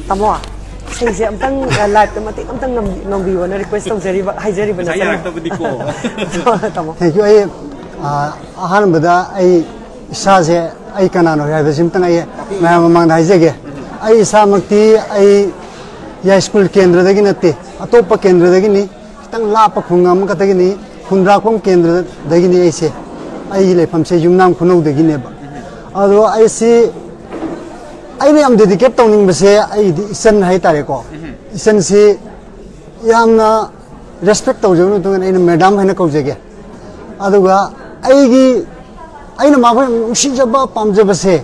Tamo Singse amtang live mati amtang nambiwa na request tawjariba haijariba na Tamo thank you ahan bada ai isaje ai kanano ya simtang ai mamang haijage ai isa makti ai ya school kendra dagi natte atopa kendra dagi ni tang lapa khungam ka dagi ni khundra khom kendra dagi ni aise ai le famse yumnam khunau dagi ne ba ado ai si ai ne am dedicate tawning base ai di isan hai tare ko isan si yamna respect tawjau no tunga ai madam haina kaujage aduga ai gi aina ma ba usijaba pamjaba se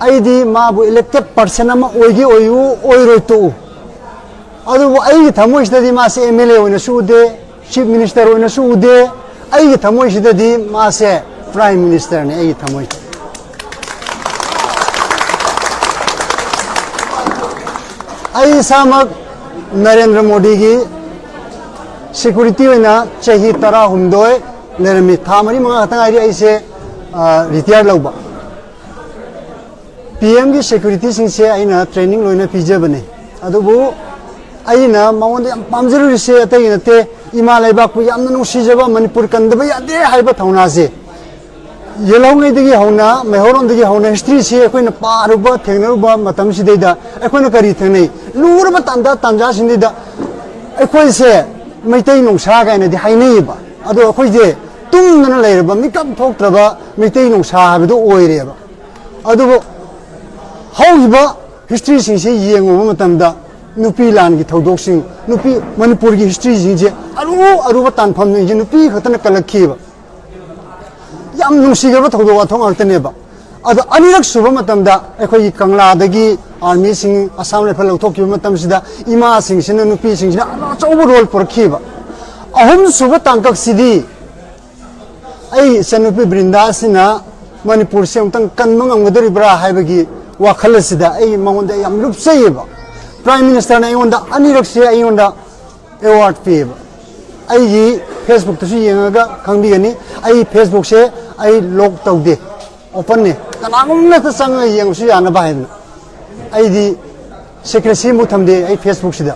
ai di ma bu elected person ama oigi oyu oiroi to adubu ai gi thamoi sidadi ma se MLA oina sude chief minister oina sude ai gi thamoi sidadi ma se prime minister ne ai gi thamoi ai samak Narendra Modi gi security oina chahi tara humdoi lerami thamari ma ta ai ai se retire lauba PM gi security sing se aina training loina pije bane adubu aina maunde pamjaru se atai nate ima laibak pu yamna no sijaba manipur kandaba yade haiba thauna se yelong degi hauna mehoron degi hauna history se koina paruba thengnaruba matam sideida ekoina kari thenei lurba tanda tanja sindida ekoi se maitai nongsa ga na di hainei ba ado ekoi je tumna leirba mikam thoktraba maitai nongsa habdo oireba adubu hauba history sing se yengo matamda nupi lan gi thodok sing nupi manipur gi history sing je aru tan pham ni nupi khatana kalakhiba yam nungsigaba thodok athong altane ba adu anirak suba matamda ekhoi kangla dagi army sing assam rifle lauthok ki matam sida ima sing sina nupi sing sina chobo role porkhiba ahum suba tangkak sidi ai sanupi brinda sina manipur se umtang kanmang amgadari bra haibagi wakhal sida ai mangonda yam lupsayeba prime minister na ayonda anirak se ayonda award peba ai gi facebook tu yengaga khangbi gani ai facebook se ai log tawde open ne kanagum na ta sang yeng su yana ba hen ai di secrecy mu thamde ai facebook sida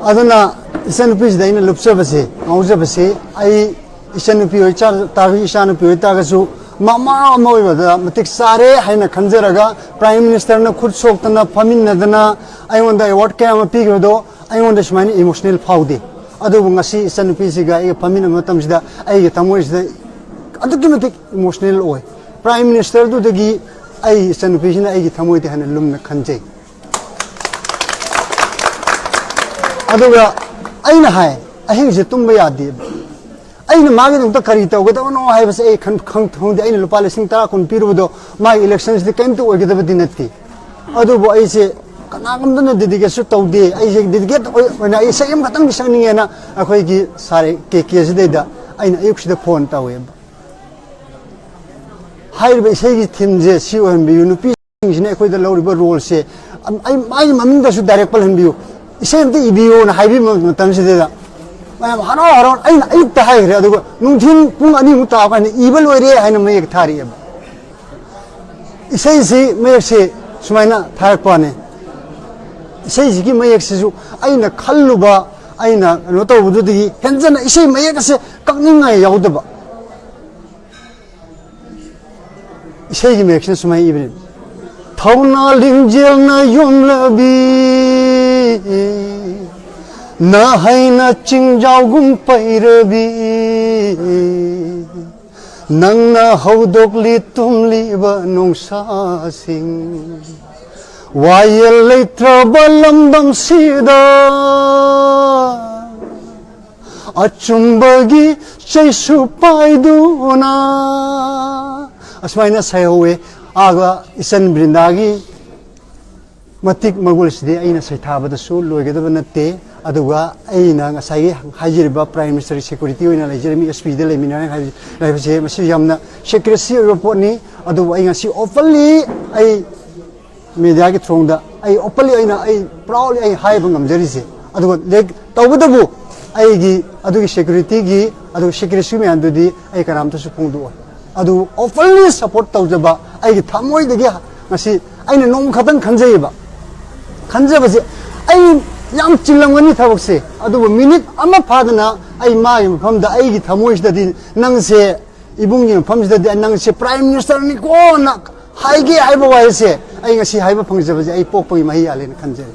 aduna isanupi sida ina lupsa base ngauja base ai isanupi oi char tawi isanupi oi ta gasu mama moi bada matik sare haina khanjaraga prime minister na khud sok tana famin nadana ai wonda award ka ma pi godo ai wonda smani emotional faude adu ngasi isanupi siga ai famin matam sida ai ge tamoi sida adu ki matik emotional oi prime minister du dagi ai isanupi sina ai ge tamoi de hana lumna khanje aduga aina hai ahing je tumba yadi aina magi dum ta kari ta goda no hai bas ei khang thong aina lupa lesing ta kun pirudo mai elections de kaim to ogeda badinati adu bo ai se kanagam dana dedication tawde ai se dedicate oina ai sayam khatang bisang ninge na akhoi gi sare ke se da aina ayuk sida phone tawe hai be sei gi thim je si ohen bi nupi sine akhoi da lawriba role se ai mai maming da su direct pal hen bi isem ti ibio na haibi matam se da mayam hano haron aina ayuk ta hai re adugo nungthin pung ani mu ta ka ni ibal oire haina mayek thari ab isei si mayek se sumaina thak pane isei ji gi mayek se su aina khalluba aina no to budu di henjana isei mayek se kakningai yaudaba isei gi mayek se sumai ibrin thawna lingjel na yomlabi na haina chingjau gum pairabi nang na haudokli tumli ba nungsa sing wayel leitra balambam sida achumbagi chaisu paiduna asmaina sayowe aga isan brindagi matik magul sidi aina saithabada su loigedaba natte aduga aina ngasai hajiriba prime minister security oina lejermi SP de lemina haibse masi yamna secrecy report ni adu ai ngasi openly ai media ki thongda ai openly aina ai proudly ai haibang amjarisi aduga leg tawbadabu ai gi adu security gi adu secrecy me andudi ai karam ta su phongdu adu openly support tawjaba ai gi thamoi de gi ngasi ꯑꯩꯅ ꯅꯣꯡꯃ ꯈꯛꯇꯪ ꯈꯟꯖꯩꯕ ꯈꯟꯖꯕꯁꯦ ꯑꯩ ꯌꯥꯝ ꯆꯤꯜꯂꯝꯒꯅꯤ ꯊꯕꯛꯁꯦ ꯑꯗꯨꯕꯨ minute ꯑꯃ ꯐꯥꯗꯅ ꯑꯩ ꯃꯥꯒꯤ ꯃꯐꯝꯗ ꯑꯩꯒꯤ ꯊꯃꯣꯏꯁꯤꯗꯗꯤ ꯅꯪꯁꯦ ꯏꯕꯨꯡꯒꯤ ꯃꯐꯝꯁꯤꯗꯗꯤ ꯅꯪꯁꯦ ꯄ꯭ꯔꯥꯏꯝ ꯃꯤꯅꯤꯁꯇꯔꯅꯤꯀꯣꯅ ꯍꯥꯏꯒꯦ ꯍꯥꯏꯕ ꯋꯥꯍꯩꯁꯦ ꯑꯩ ꯉꯁꯤ ꯍꯥꯏꯕ ꯐꯪꯖꯕꯁꯦ ꯑꯩ ꯄꯣꯛꯄꯒꯤ ꯃꯍꯩ ꯌꯥꯜꯂꯦꯅ ꯈꯟꯖꯩ